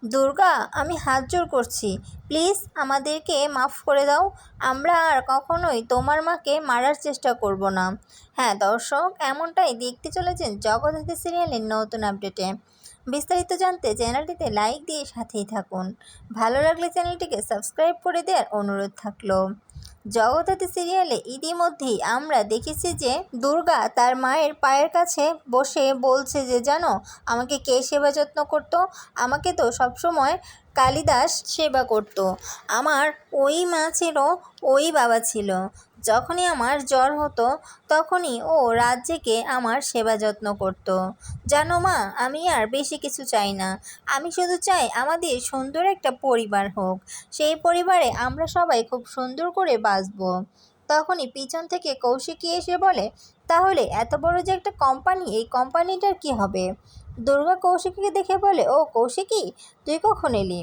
দুর্গা, আমি হাত জোড় করছি, প্লিজ আমাদেরকে মাফ করে দাও। আমরা আর কখনোই তোমার মাকে মারার চেষ্টা করব না। হ্যাঁ দর্শক, এমনটাই দেখতে চলেছেন জগদ্ধাত্রী সিরিয়ালের নতুন আপডেটে। বিস্তারিত জানতে চ্যানেলটিতে লাইক দিয়ে সাথেই থাকুন। ভালো লাগলে চ্যানেলটিকে সাবস্ক্রাইব করে দেওয়ার অনুরোধ থাকলো। জগদ্ধাত্রী সিরিয়ালে ইতিমধ্যেই আমরা দেখেছি যে দুর্গা তার মায়ের পায়ের কাছে বসে বলছে যে জানো আমাকে কে সেবা যত্ন করতো, আমাকে তো সবসময় কালিদাস সেবা করতো। আমার ওই মা ছিল, ওই বাবা ছিল। যখনই আমার জ্বর হতো তখনই ও রাত জেগে আমার সেবা যত্ন করতো। জানো মা, আমি আর বেশি কিছু চাই না। আমি শুধু চাই আমাদের সুন্দর একটা পরিবার হোক, সেই পরিবারে আমরা সবাই খুব সুন্দর করে বাঁচবো। তখনই পিছন থেকে কৌশিকী এসে বলে, তাহলে এত বড় যে একটা কোম্পানি, এই কোম্পানিটার কি হবে? দুর্গা কৌশিকীকে দেখে বলে, ও কৌশিকী, তুই কখন এলি?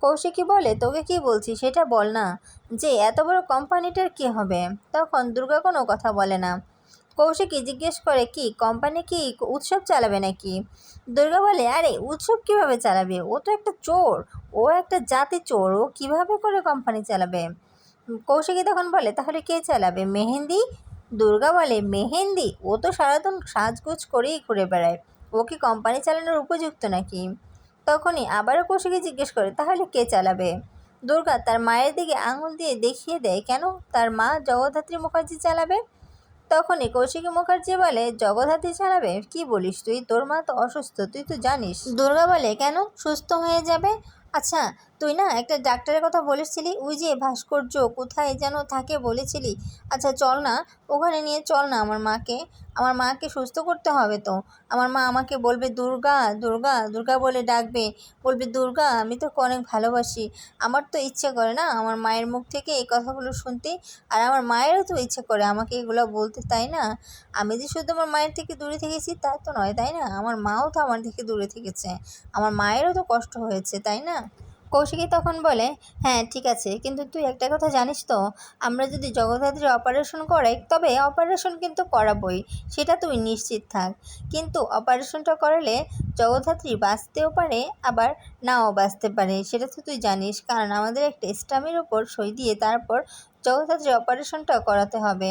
কৌশিকী বলে, তোকে কি বলছি সেটা বল না, যে এত বড় কোম্পানিটার কি হবে? তখন দুর্গা কোনো কথা বলে না। কৌশিকী জিজ্ঞেস করে, কি কোম্পানি কি উৎসব চালাবে নাকি? দুর্গা বলে, আরে উৎসব কিভাবে চালাবে, ও তো একটা চোর, ও একটা জাতি চোর, ও কিভাবে করে কোম্পানি চালাবে? কৌশিকী তখন বলে, তাহলে কে চালাবে, মেহেন্দি? দুর্গা বলে, মেহেন্দি? ও তো সারাদিন সাজগোজ করেই ঘুরে বেড়ায়, ও কি কোম্পানি চালানোর উপযুক্ত নাকি? তখনই আবারও কৌশিকী জিজ্ঞেস করে, তাহলে কে চালাবে? দুর্গা তার মায়ের দিকে আঙুল দিয়ে দেখিয়ে দেয়, কেন তার মা জগদ্ধাত্রী মুখার্জি চালাবে। তখনই কৌশিকী মুখার্জি বলে, জগদ্ধাত্রী চালাবে? কি বলিস তুই, তোর মা তো অসুস্থ, তুই তো জানিস। দুর্গা বলে, কেন, সুস্থ হয়ে যাবে। আচ্ছা, তুই না একটা ডাক্তারের কথা বলেছিলি, ওই যে ভাস্কর্য কোথায় যেন থাকে বলেছিলি, আচ্ছা চল না, ওখানে নিয়ে চল না আমার মাকে সুস্থ করতে হবে তো। আমার মা আমাকে বলবে দুর্গা দুর্গা দুর্গা বলে ডাকবে, বলবে দুর্গা আমি তোকে অনেক ভালোবাসি। আমার তো ইচ্ছে করে না আমার মায়ের মুখ থেকে এই কথাগুলো শুনতে, আর আমার মায়েরও তো ইচ্ছে করে আমাকে এগুলো বলতে, তাই না? আমি যে শুধু আমার মায়ের থেকে দূরে থেকেছি তা তো নয়, তাই না? আমার মাও তো আমার থেকে দূরে থেকেছে, আমার মায়েরও তো কষ্ট হয়েছে, তাই না? কৌশিকী তখন বলে, হ্যাঁ ঠিক আছে, কিন্তু তুই একটা কথা জানিস তো, আমরা যদি জগদ্ধাত্রীর অপারেশন করাই তবে অপারেশন কিন্তু করাবই, সেটা তুই নিশ্চিত থাক। কিন্তু অপারেশনটা করালে জগদ্ধাত্রী বাঁচতেও পারে, আবার নাও বাঁচতে পারে, সেটা তো তুই জানিস, কারণ আমাদের একটা স্ট্যাম্পের ওপর সই দিয়ে তারপর জগদ্ধাত্রীর অপারেশনটা করাতে হবে।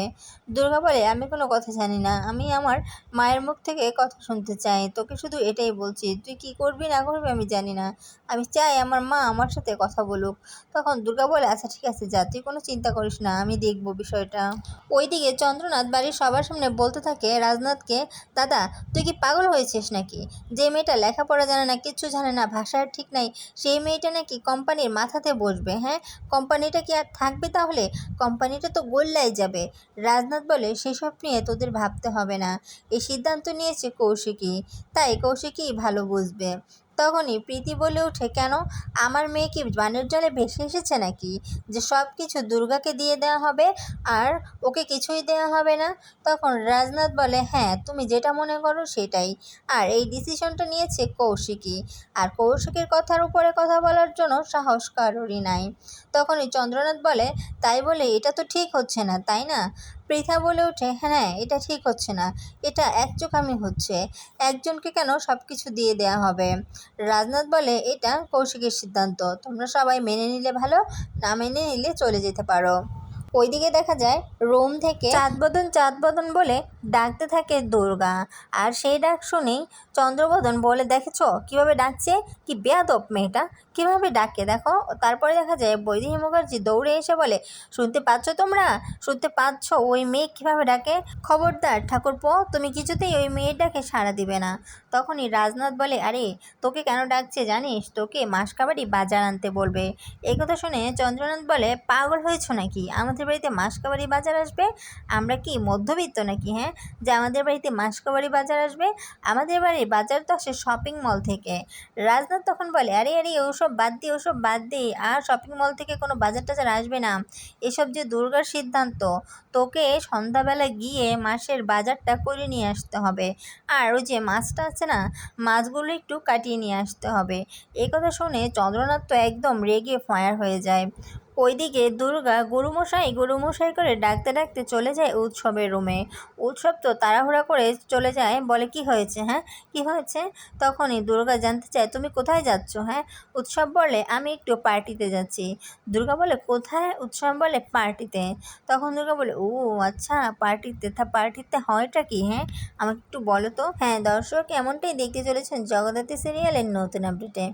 দুর্গা বলে, আমি কোনো কথা জানি না, আমি আমার মায়ের মুখ থেকে কথা শুনতে চাই, তোকে শুধু এটাই বলছি, তুই কি করবি না করবি আমি জানি না, আমি চাই আমার মা আমার সাথে কথা বলুক। তখন দুর্গা বলে, আচ্ছা ঠিক আছে যা, তুই কোনো চিন্তা করিস না, আমি দেখব বিষয়টা। ওইদিকে চন্দ্রনাথ বাড়ির সবার সামনে বলতে থাকে রাজনাথকে, দাদা তুই কি পাগল হয়েছিস নাকি? যে মেয়েটা লেখাপড়া জানে না, কিচ্ছু জানে না, ভাষার ঠিক নাই, সেই মেয়েটা নাকি কোম্পানির মাথাতে বসবে? হ্যাঁ, কোম্পানিটা কি আর থাকবে তাহলে? কোম্পানিটা তো গোল্লাই যাবে। রাজনাথ বলে, সেসব নিয়ে তোদের ভাবতে হবে না, এই সিদ্ধান্ত নিয়েছে কৌশিকী, তাই কৌশিকী ভালো বুঝবে। তখনই প্রীতি বলে ওঠে, কেন, আমার মেয়ে কি বানের জলে ভেসে এসেছে নাকি, যে সব কিছু দুর্গাকে দিয়ে দেওয়া হবে আর ওকে কিছুই দেওয়া হবে না? তখন রাজনাথ বলে, হ্যাঁ তুমি যেটা মনে করো সেটাই, আর এই ডিসিশনটা নিয়েছে কৌশিকী, আর কৌশিকের কথার উপরে কথা বলার জন্য সাহস কারোরই নাই। তখনই চন্দ্রনাথ বলে, তাই বলে এটা তো ঠিক হচ্ছে না, তাই না? পৃথা বলে ওঠে, হ্যাঁ এটা ঠিক হচ্ছে না, এটা একচোখামি হচ্ছে, একজনকে কেন সব কিছু দিয়ে দেওয়া হবে? রাজনাথ বলে, এটা কৌশিকের সিদ্ধান্ত, তোমরা সবাই মেনে নিলে ভালো, না মেনে নিলে চলে যেতে পারো। ওইদিকে দেখা যায় রুম থেকে চাঁদবদন চাঁদবদন বলে ডাকতে থাকে দুর্গা, আর সেই ডাক শুনেই চন্দ্রবদন বলে, দেখেছো কিভাবে ডাকছে, কি বেয়াদব মেয়েটা, কিভাবে ডাকে দেখো। তারপরে দেখা যায় বৈদেহী মুখার্জি দৌড়ে এসে বলে, শুনতে পাচ্ছ তোমরা, শুনতে পাচ্ছ ওই মেয়ে কিভাবে ডাকে? খবরদার ঠাকুরপো, তুমি কিছুতেই ওই মেয়ের ডাকে সাড়া দিবে না। তখনই রাজনাথ বলে, আরে তোকে কেন ডাকছে জানিস, তোকে মাসকাবাড়ি বাজার আনতে বলবে। এই কথা শুনে চন্দ্রনাথ বলে, পাগল হয়েছ নাকি, আমাদের বাড়িতে মাসকাবাড়ি বাজার আসবে? আমরা কি মধ্যবিত্ত নাকি, হ্যাঁ, যে আমাদের বাড়িতে মাসকাবাড়ি বাজার আসবে? আমাদের বাড়ির বাজার তো আসে শপিং মল থেকে। রাজনাথ তখন বলে, আরে আরে ওসব বাদ দিয়ে, ওসব বাদ দিয়ে, আর শপিং মল থেকে কোনো বাজার টাজার আসবে না, এসব যে দুর্গার সিদ্ধান্ত, তোকে সন্ধ্যাবেলা গিয়ে মাসের বাজারটা করে নিয়ে আসতে হবে, আর ওই যে মাছটা আছে না, মাছগুলো একটু কাটিয়ে নিয়ে আসতে হবে। এই কথা শুনে চন্দ্রনাথ তো একদম রেগে ফায়ার হয়ে যায়। ওইদিকে দুর্গা গুরুমশাই গুরুমশাই করে ডাকতে ডাকতে চলে যায় উৎসবের রুমে। উৎসব তো তাড়াহুড়া করে চলে যায়, বলে কি হয়েছে, হ্যাঁ কি হয়েছে? তখনই দুর্গা জানতে চায় তুমি কোথায় যাচ্ছ? হ্যাঁ। উৎসব বলে আমি একটু পার্টিতে যাচ্ছি। দুর্গা বলে কোথায়? উৎসব বলে পার্টিতে। তখন দুর্গা বলে ও আচ্ছা পার্টিতে, তা পার্টিতে হয়টা কি? হ্যাঁ আমাকে একটু বলো তো। হ্যাঁ দর্শক, এমনটাই দেখতে চলেছেন জগদ্ধাত্রী সিরিয়ালের নতুন আপডেটে।